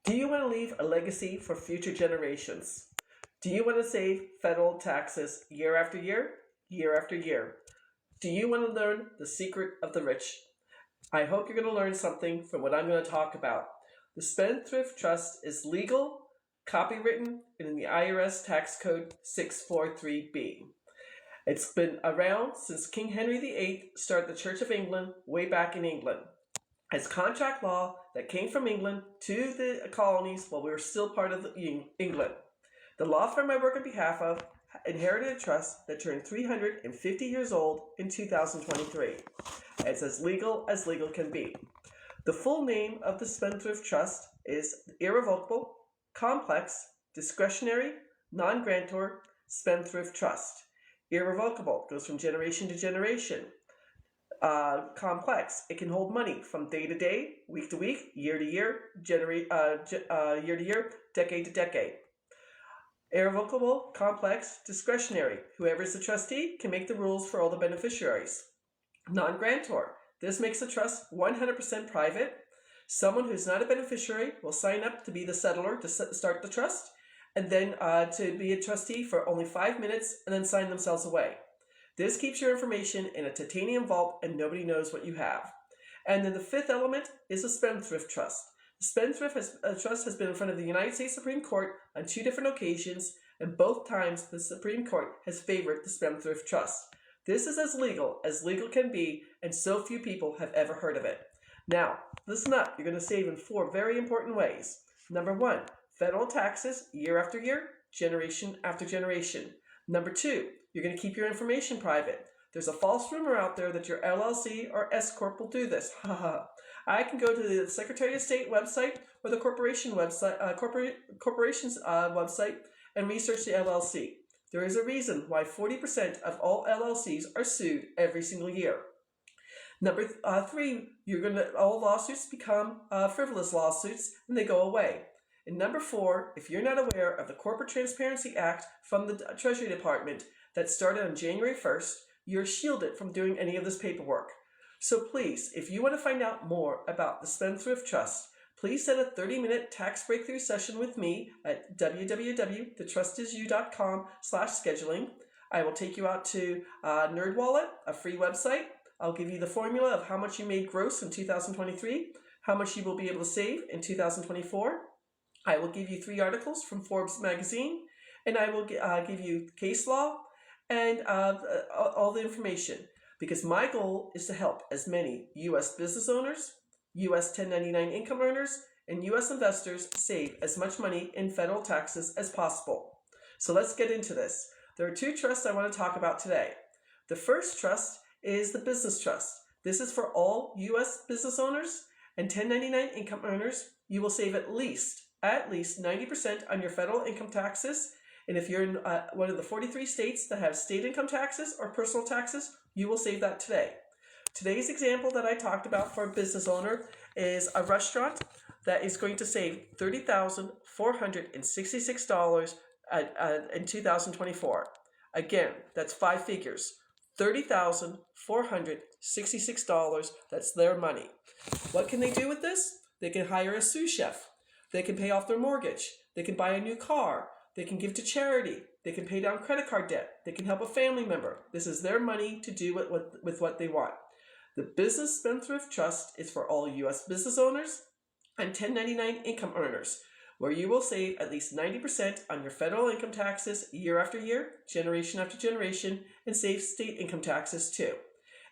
Do you want to leave a legacy for future generations? Do you want to save federal taxes year after year, year after year? Do you want to learn the secret of the rich? I hope you're going to learn something from what I'm going to talk about. The Spendthrift Trust is legal, copywritten, and in the IRS Tax Code 643B. It's been around since King Henry VIII started the Church of England way back in England. It's contract law that came from England to the colonies while we were still part of England. The law firm I work on behalf of inherited a trust that turned 350 years old in 2023. It's as legal can be. The full name of the Spendthrift Trust is Irrevocable, Complex, Discretionary, Non-Grantor Spendthrift Trust. Irrevocable goes from generation to generation. Complex. It can hold money from day to day, week to week, year to year, year to year, decade to decade. Irrevocable, complex, discretionary. Whoever is the trustee can make the rules for all the beneficiaries. Non-grantor. This makes the trust 100% private. Someone who's not a beneficiary will sign up to be the settler to start the trust, and then to be a trustee for only 5 minutes, and then sign themselves away. This keeps your information in a titanium vault and nobody knows what you have. And then the fifth element is a Spendthrift Trust. The Spendthrift Trust has been in front of the United States Supreme Court on 2 different occasions, and both times the Supreme Court has favored the Spendthrift Trust. This is as legal can be, and so few people have ever heard of it. Now, listen up. You're going to save in 4 very important ways. Number 1, federal taxes year after year, generation after generation. Number 2, you're going to keep your information private. There's a false rumor out there that your LLC or S Corp will do this. I can go to the Secretary of State website or the corporation's website and research the LLC. There is a reason why 40% of all LLCs are sued every single year. Number 3, all lawsuits become frivolous lawsuits and they go away. And number 4, if you're not aware of the Corporate Transparency Act from the Treasury Department that started on January 1st, you're shielded from doing any of this paperwork. So please, if you want to find out more about the Spendthrift Trust, please set a 30-minute tax breakthrough session with me at www.thetrustisyou.com/scheduling. I will take you out to NerdWallet, a free website. I'll give you the formula of how much you made gross in 2023, how much you will be able to save in 2024. I will give you 3 articles from Forbes magazine, and I will give you case law and all the information, because my goal is to help as many U.S. business owners, U.S. 1099 income earners, and U.S. investors save as much money in federal taxes as possible. So let's get into this. There are 2 trusts I want to talk about today. The first trust is the business trust. This is for all U.S. business owners and 1099 income earners. You will save at least 90% on your federal income taxes. And if you're in one of the 43 states that have state income taxes or personal taxes, you will save that today. Today's example that I talked about for a business owner is a restaurant that is going to save $30,466 in 2024. Again, that's 5 figures. $30,466, that's their money. What can they do with this? They can hire a sous chef. They can pay off their mortgage. They can buy a new car. They can give to charity. They can pay down credit card debt. They can help a family member. This is their money to do with what they want. The Business Spendthrift Trust is for all U.S. business owners and 1099 income earners, where you will save at least 90% on your federal income taxes year after year, generation after generation, and save state income taxes too.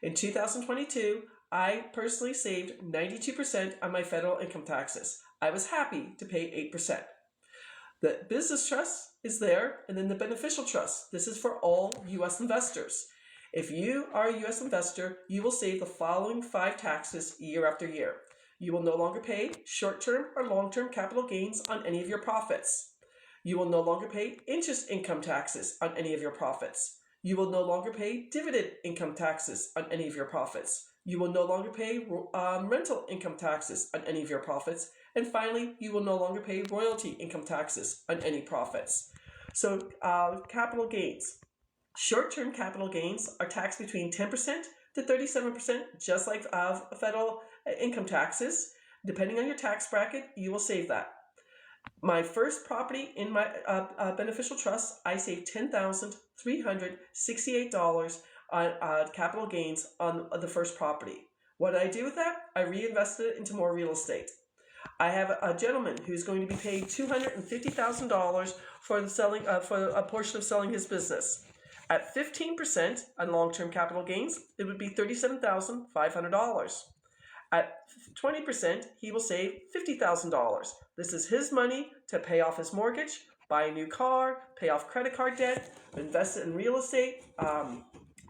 In 2022, I personally saved 92% on my federal income taxes. I was happy to pay 8%. The business trust is there, and then the beneficial trust. This is for all U.S. investors. If you are a U.S. investor, you will save the following 5 taxes year after year. You will no longer pay short-term or long-term capital gains on any of your profits. You will no longer pay interest income taxes on any of your profits. You will no longer pay dividend income taxes on any of your profits. You will no longer pay rental income taxes on any of your profits. And finally, you will no longer pay royalty income taxes on any profits. So capital gains. Short-term capital gains are taxed between 10% to 37%, just like federal income taxes. Depending on your tax bracket, you will save that. My first property in my beneficial trust, I saved $10,368 on capital gains on the first property. What did I do with that? I reinvested it into more real estate. I have a gentleman who's going to be paid $250,000 for the selling for a portion of selling his business. At 15% on long-term capital gains, it would be $37,500. At 20%, he will save $50,000. This is his money to pay off his mortgage, buy a new car, pay off credit card debt, invest it in real estate,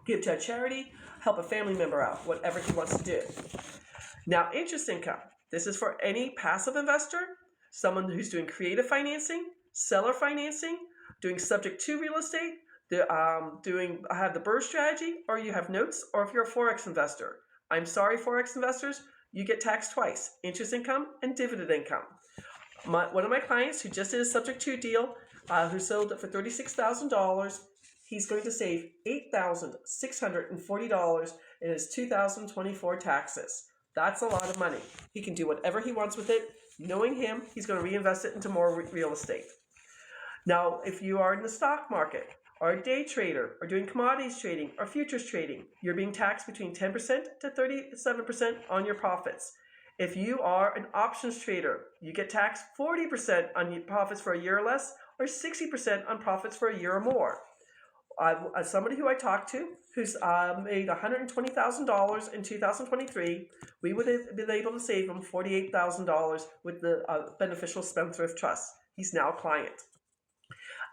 give to a charity, help a family member out, whatever he wants to do. Now, interest income. This is for any passive investor, someone who's doing creative financing, seller financing, doing subject to real estate, have the BRRRR strategy, or you have notes, or if you're a forex investor. I'm sorry, forex investors, you get taxed twice: interest income and dividend income. One of my clients who just did a subject to deal, who sold it for $36,000, he's going to save $8,640 in his 2024 taxes. That's a lot of money. He can do whatever he wants with it. Knowing him, he's going to reinvest it into more real estate. Now, if you are in the stock market, or a day trader, or doing commodities trading, or futures trading, you're being taxed between 10% to 37% on your profits. If you are an options trader, you get taxed 40% on your profits for a year or less, or 60% on profits for a year or more. As somebody who I talked to, who's made $120,000 in 2023, we would have been able to save him $48,000 with the beneficial Spendthrift Trust. He's now a client.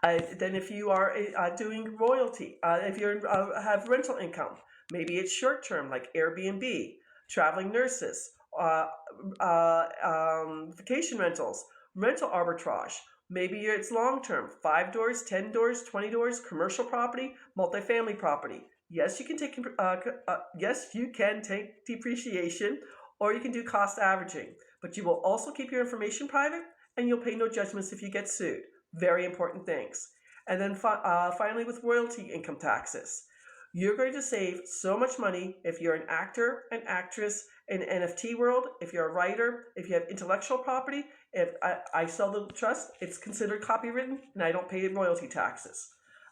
Then if you are doing royalty, if you have rental income, maybe it's short-term like Airbnb, traveling nurses, vacation rentals, rental arbitrage. Maybe it's long-term, 5 doors, 10 doors, 20 doors, commercial property, multifamily property. Yes, you can take depreciation, or you can do cost averaging, but you will also keep your information private, and you'll pay no judgments if you get sued. Very important things. And then finally, with royalty income taxes, you're going to save so much money if you're an actor, an actress in NFT world, if you're a writer, if you have intellectual property. If I sell the trust, it's considered copywritten, and I don't pay royalty taxes.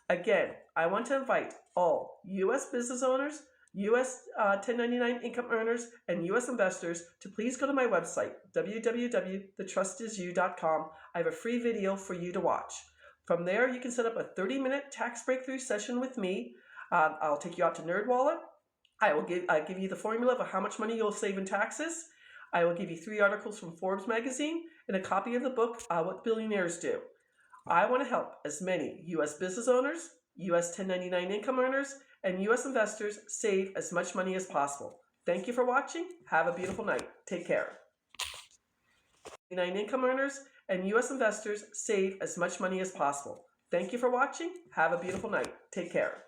Again, I want to invite all U.S. business owners, U.S. 1099 income earners, and U.S. investors to please go to my website, www.thetrustisyou.com. I have a free video for you to watch. From there, you can set up a 30-minute tax breakthrough session with me. I'll take you out to NerdWallet. I will give you the formula of how much money you'll save in taxes. I will give you 3 articles from Forbes magazine and a copy of the book, What Billionaires Do. I want to help as many U.S. business owners, U.S. 1099 income earners, and U.S. investors save as much money as possible. Thank you for watching. Have a beautiful night. Take care. 1099 income earners and U.S. investors save as much money as possible. Thank you for watching. Have a beautiful night. Take care.